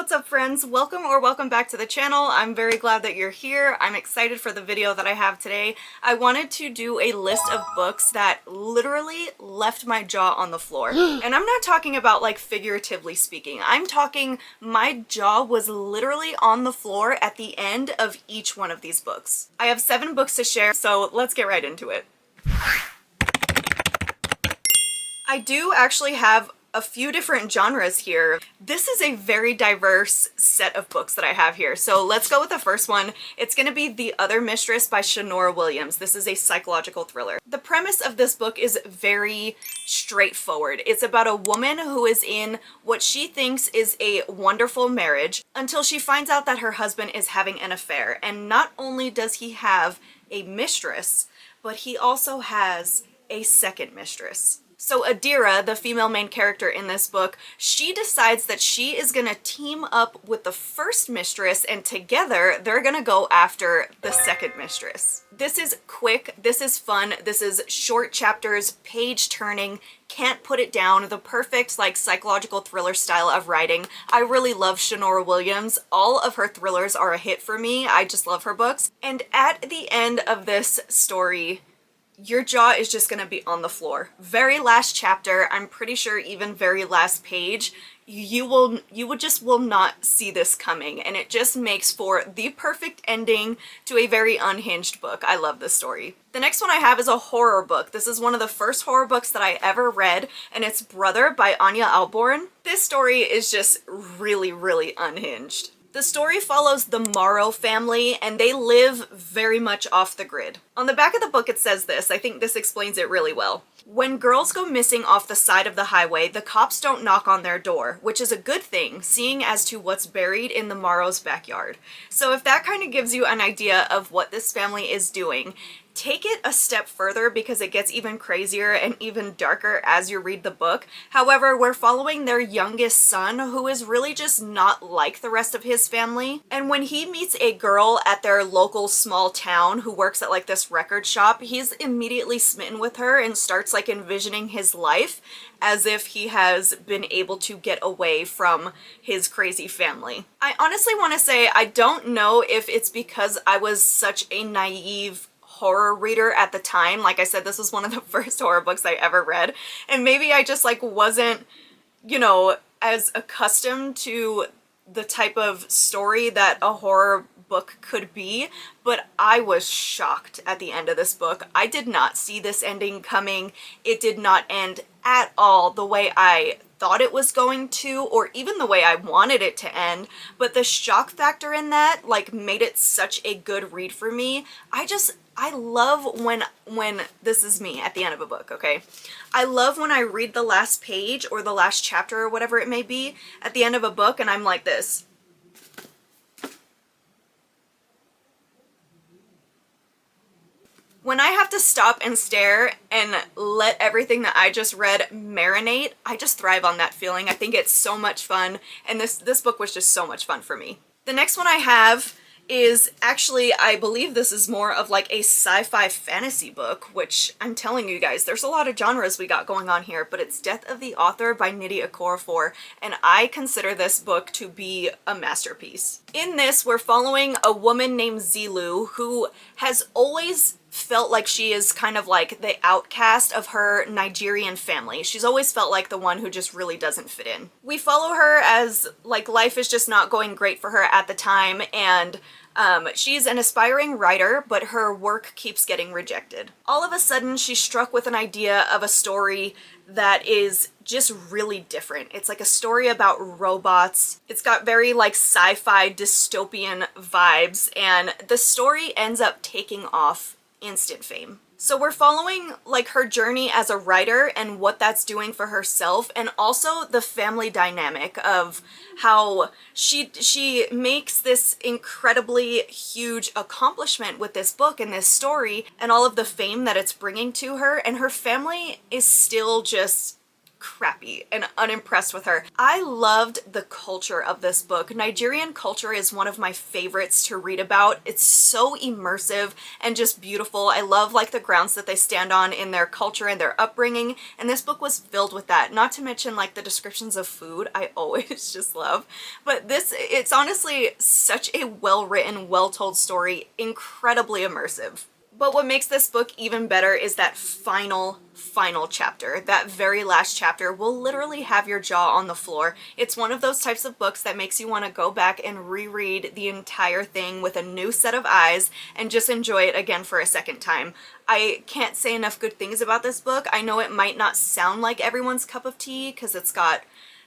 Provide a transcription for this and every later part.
What's up, friends? Welcome back to the channel. I'm very glad that you're here. I'm excited for the video that I have today. I wanted to do a list of books that literally left my jaw on the floor. And I'm not talking about like figuratively speaking. I'm talking my jaw was literally on the floor at the end of each one of these books. I have 7 books to share, so let's get right into it. I do actually have a few different genres here. This is a very diverse set of books that I have here. So let's go with the first one. It's going to be The Other Mistress by Shanora Williams. This is a psychological thriller. The premise of this book is very straightforward. It's about a woman who is in what she thinks is a wonderful marriage until she finds out that her husband is having an affair. And not only does he have a mistress, but he also has a second mistress. So Adira, the female main character in this book, she decides that she is going to team up with the first mistress, and together they're going to go after the second mistress. This is quick, this is fun, this is short chapters, page turning, can't put it down, the perfect like psychological thriller style of writing. I really love Shanora Williams. All of her thrillers are a hit for me. I just love her books. And at the end of this story, your jaw is just gonna be on the floor. Very last chapter, I'm pretty sure even very last page, you will not see this coming, and it just makes for the perfect ending to a very unhinged book. I love this story. The next one I have is a horror book. This is one of the first horror books that I ever read, and it's Brother by Ania Ahlborn. This story is just really, really unhinged. The story follows the Morrow family, and they live very much off the grid. On the back of the book it says this. I think this explains it really well. When girls go missing off the side of the highway, the cops don't knock on their door, which is a good thing, seeing as to what's buried in the Morrow's backyard. So if that kind of gives you an idea of what this family is doing, take it a step further because it gets even crazier and even darker as you read the book. However, we're following their youngest son, who is really just not like the rest of his family. And when he meets a girl at their local small town who works at like this record shop, he's immediately smitten with her and starts like envisioning his life as if he has been able to get away from his crazy family. I honestly want to say I don't know if it's because I was such a naive horror reader at the time. Like I said, this was one of the first horror books I ever read, and maybe I just like wasn't, you know, as accustomed to the type of story that a horror book could be, but I was shocked at the end of this book. I did not see this ending coming. It did not end at all the way I thought it was going to, or even the way I wanted it to end, but the shock factor in that like made it such a good read for me. I love when this is me at the end of a book, okay? I love when I read the last page or the last chapter or whatever it may be at the end of a book and I'm like this. When I have to stop and stare and let everything that I just read marinate, I just thrive on that feeling. I think it's so much fun, and this book was just so much fun for me. The next one I have is actually, I believe this is more of like a sci-fi fantasy book, which I'm telling you guys, there's a lot of genres we got going on here, but it's Death of the Author by Nnedi Okorafor, and I consider this book to be a masterpiece. In this, we're following a woman named Zilu who has always felt like she is kind of like the outcast of her Nigerian family. She's always felt like the one who just really doesn't fit in. We follow her as like life is just not going great for her at the time, and she's an aspiring writer, but her work keeps getting rejected. All of a sudden, she's struck with an idea of a story that is just really different. It's like a story about robots. It's got very like sci-fi dystopian vibes, and the story ends up taking off instant fame. So we're following like her journey as a writer and what that's doing for herself, and also the family dynamic of how she makes this incredibly huge accomplishment with this book and this story and all of the fame that it's bringing to her, and her family is still just crappy and unimpressed with her. I loved the culture of this book. Nigerian culture is one of my favorites to read about. It's so immersive and just beautiful. I love like the grounds that they stand on in their culture and their upbringing, and this book was filled with that. Not to mention like the descriptions of food I always just love. But it's honestly such a well-written, well-told story, incredibly immersive. But what makes this book even better is that final chapter. That very last chapter will literally have your jaw on the floor. It's one of those types of books that makes you want to go back and reread the entire thing with a new set of eyes and just enjoy it again for a second time. I can't say enough good things about this book. I know it might not sound like everyone's cup of tea because it's got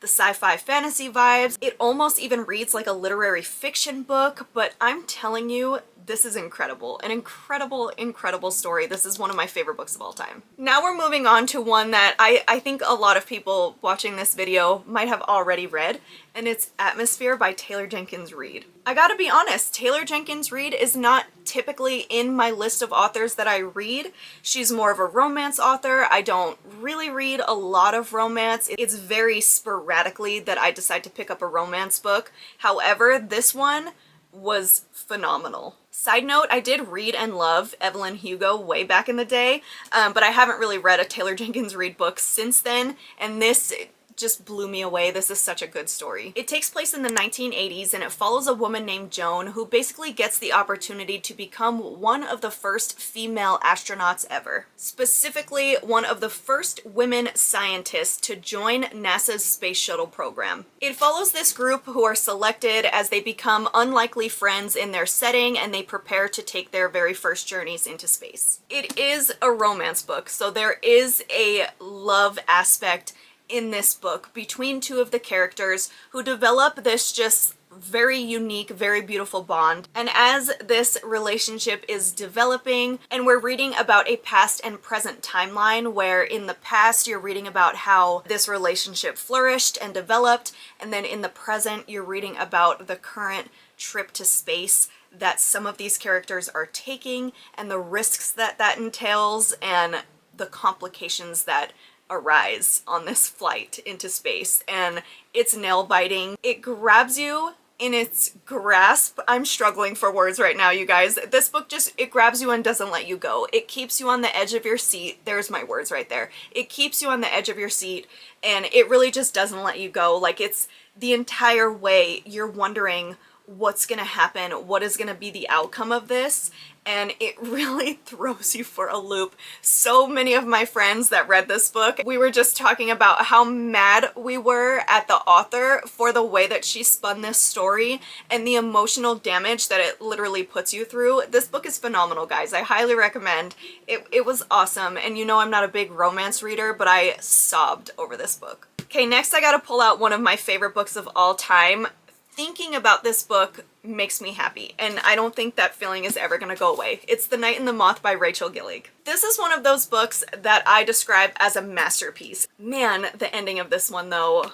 the sci-fi fantasy vibes. It almost even reads like a literary fiction book, but I'm telling you, this is incredible. An incredible, incredible story. This is one of my favorite books of all time. Now we're moving on to one that I think a lot of people watching this video might have already read, and it's Atmosphere by Taylor Jenkins Reid. I gotta be honest, Taylor Jenkins Reid is not typically in my list of authors that I read. She's more of a romance author. I don't really read a lot of romance. It's very sporadically that I decide to pick up a romance book. However, this one was phenomenal. Side note, I did read and love Evelyn Hugo way back in the day, but I haven't really read a Taylor Jenkins Reid book since then, and this just blew me away. This is such a good story. It takes place in the 1980s, and it follows a woman named Joan who basically gets the opportunity to become one of the first female astronauts ever. Specifically, one of the first women scientists to join NASA's space shuttle program. It follows this group who are selected as they become unlikely friends in their setting and they prepare to take their very first journeys into space. It is a romance book, so there is a love aspect in this book between two of the characters who develop this just very unique, very beautiful bond. And as this relationship is developing, and we're reading about a past and present timeline where in the past you're reading about how this relationship flourished and developed, and then in the present you're reading about the current trip to space that some of these characters are taking and the risks that that entails and the complications that arise on this flight into space. And it's nail-biting. It grabs you in its grasp. I'm struggling for words right now, you guys. This book just, it grabs you and doesn't let you go. It keeps you on the edge of your seat. There's my words right there. It keeps you on the edge of your seat, and it really just doesn't let you go. Like, it's the entire way you're wondering what's gonna happen, what is gonna be the outcome of this, and it really throws you for a loop. So many of my friends that read this book, we were just talking about how mad we were at the author for the way that she spun this story and the emotional damage that it literally puts you through. This book is phenomenal, guys. I highly recommend. It was awesome, and you know I'm not a big romance reader, but I sobbed over this book. Okay, next I gotta pull out one of my favorite books of all time. Thinking about this book makes me happy, and I don't think that feeling is ever gonna go away. It's The Night and the Moth by Rachel Gillig. This is one of those books that I describe as a masterpiece. Man, the ending of this one though,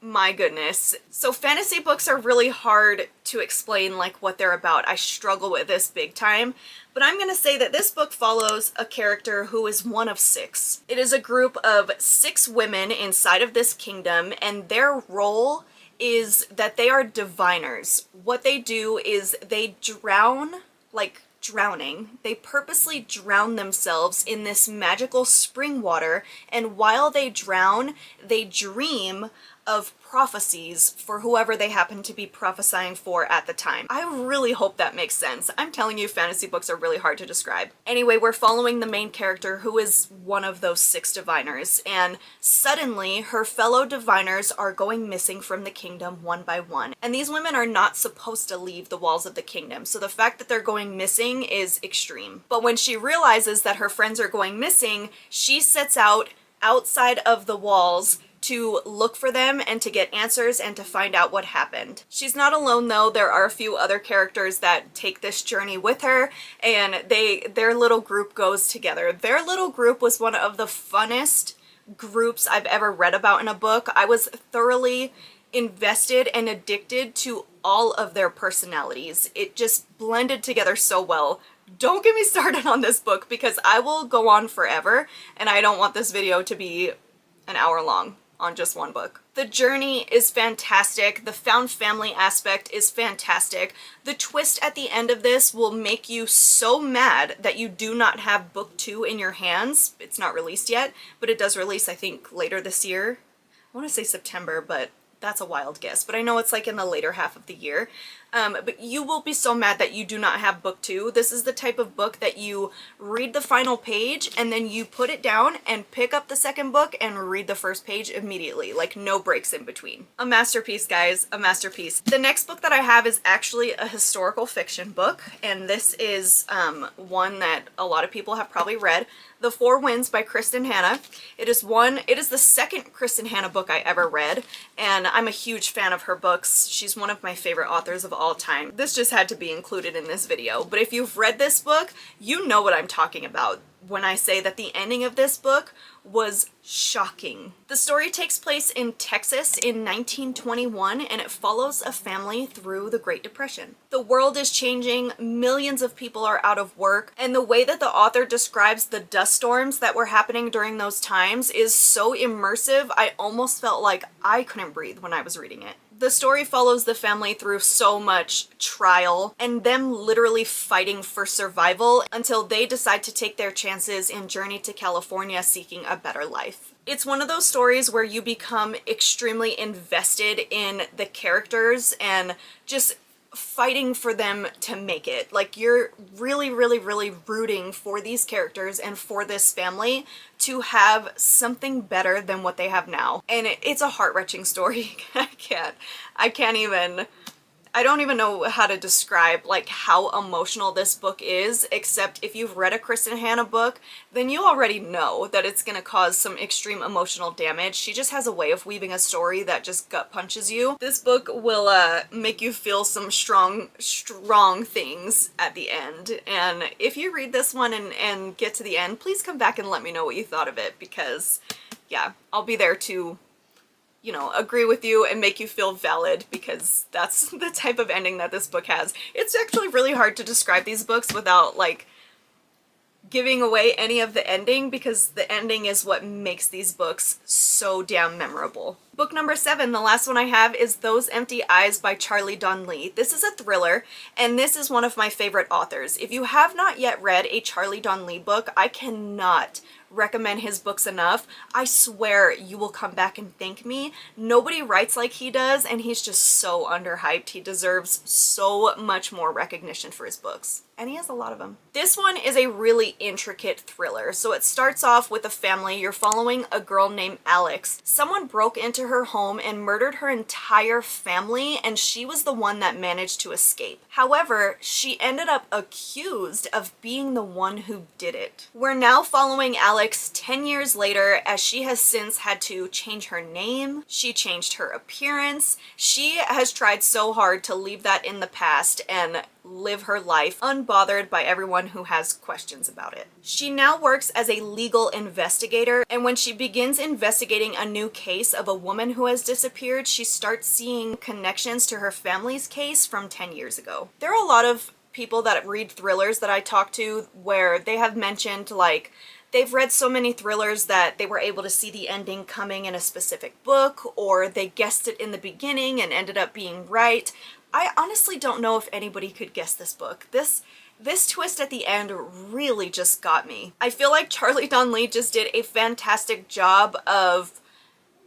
my goodness. So fantasy books are really hard to explain like what they're about. I struggle with this big time, but I'm gonna say that this book follows a character who is one of 6. It is a group of 6 women inside of this kingdom, and their role is that they are diviners. What they do is they drown, like drowning. They purposely drown themselves in this magical spring water, and while they drown, they dream of prophecies for whoever they happen to be prophesying for at the time. I really hope that makes sense. I'm telling you, fantasy books are really hard to describe. Anyway, we're following the main character who is one of those 6 diviners, and suddenly her fellow diviners are going missing from the kingdom one by one. And these women are not supposed to leave the walls of the kingdom, so the fact that they're going missing is extreme. But when she realizes that her friends are going missing, she sets out outside of the walls to look for them and to get answers and to find out what happened. She's not alone though. There are a few other characters that take this journey with her, and their little group goes together. Their little group was one of the funnest groups I've ever read about in a book. I was thoroughly invested and addicted to all of their personalities. It just blended together so well. Don't get me started on this book because I will go on forever, and I don't want this video to be an hour long on just one book. The journey is fantastic. The found family aspect is fantastic. The twist at the end of this will make you so mad that you do not have book 2 in your hands. It's not released yet, but it does release, I think, later this year. I want to say September, but that's a wild guess. But I know it's like in the later half of the year. But you will be so mad that you do not have book 2. This is the type of book that you read the final page and then you put it down and pick up the second book and read the first page immediately. Like no breaks in between. A masterpiece, guys. A masterpiece. The next book that I have is actually a historical fiction book. And this is one that a lot of people have probably read. The Four Winds by Kristin Hannah. It is the second Kristin Hannah book I ever read, and I'm a huge fan of her books. She's one of my favorite authors of all time. This just had to be included in this video, but if you've read this book, you know what I'm talking about when I say that the ending of this book was shocking. The story takes place in Texas in 1921 and it follows a family through the Great Depression. The world is changing, millions of people are out of work, and the way that the author describes the dust storms that were happening during those times is so immersive, I almost felt like I couldn't breathe when I was reading it. The story follows the family through so much trial and them literally fighting for survival until they decide to take their chances and journey to California seeking a better life. It's one of those stories where you become extremely invested in the characters and just fighting for them to make it. Like you're really, really, really rooting for these characters and for this family to have something better than what they have now. And it's a heart-wrenching story. I don't even know how to describe like how emotional this book is, except if you've read a Kristin Hannah book, then you already know that it's gonna cause some extreme emotional damage. She just has a way of weaving a story that just gut punches you. This book will make you feel some strong things at the end. And if you read this one and get to the end, please come back and let me know what you thought of it, because yeah, I'll be there to, you know, agree with you and make you feel valid, because that's the type of ending that this book has. It's actually really hard to describe these books without like giving away any of the ending, because the ending is what makes these books so damn memorable. Book number 7, the last one I have, is Those Empty Eyes by Charlie Donlea. This is a thriller, and this is one of my favorite authors. If you have not yet read a Charlie Donlea book, I cannot recommend his books enough. I swear you will come back and thank me. Nobody writes like he does, and he's just so underhyped. He deserves so much more recognition for his books. And he has a lot of them. This one is a really intricate thriller. So it starts off with a family. You're following a girl named Alex. Someone broke into her home and murdered her entire family, and she was the one that managed to escape. However, she ended up accused of being the one who did it. We're now following Alex 10 years later, as she has since had to change her name. She changed her appearance. She has tried so hard to leave that in the past and live her life unbothered by everyone who has questions about it. She now works as a legal investigator, and when she begins investigating a new case of a woman who has disappeared, she starts seeing connections to her family's case from 10 years ago. There are a lot of people that read thrillers that I talk to where they have mentioned like they've read so many thrillers that they were able to see the ending coming in a specific book, or they guessed it in the beginning and ended up being right. I honestly don't know if anybody could guess this book. This twist at the end really just got me. I feel like Charlie Donlea just did a fantastic job of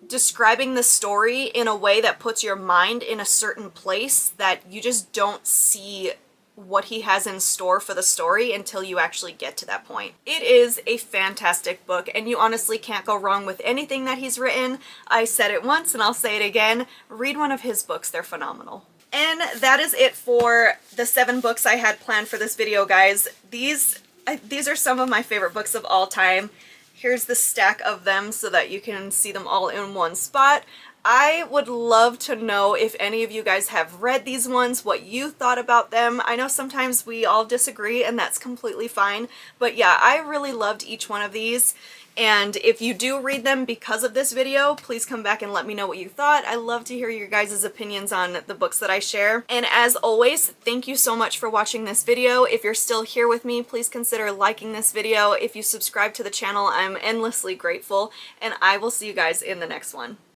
describing the story in a way that puts your mind in a certain place that you just don't see what he has in store for the story until you actually get to that point. It is a fantastic book, and you honestly can't go wrong with anything that he's written. I said it once and I'll say it again. Read one of his books, they're phenomenal. And that is it for the 7 books I had planned for this video, guys. These are some of my favorite books of all time. Here's the stack of them so that you can see them all in one spot. I would love to know if any of you guys have read these ones, what you thought about them. I know sometimes we all disagree and that's completely fine, but yeah, I really loved each one of these. And if you do read them because of this video, please come back and let me know what you thought. I love to hear your guys' opinions on the books that I share. And as always, thank you so much for watching this video. If you're still here with me, please consider liking this video. If you subscribe to the channel, I'm endlessly grateful. And I will see you guys in the next one.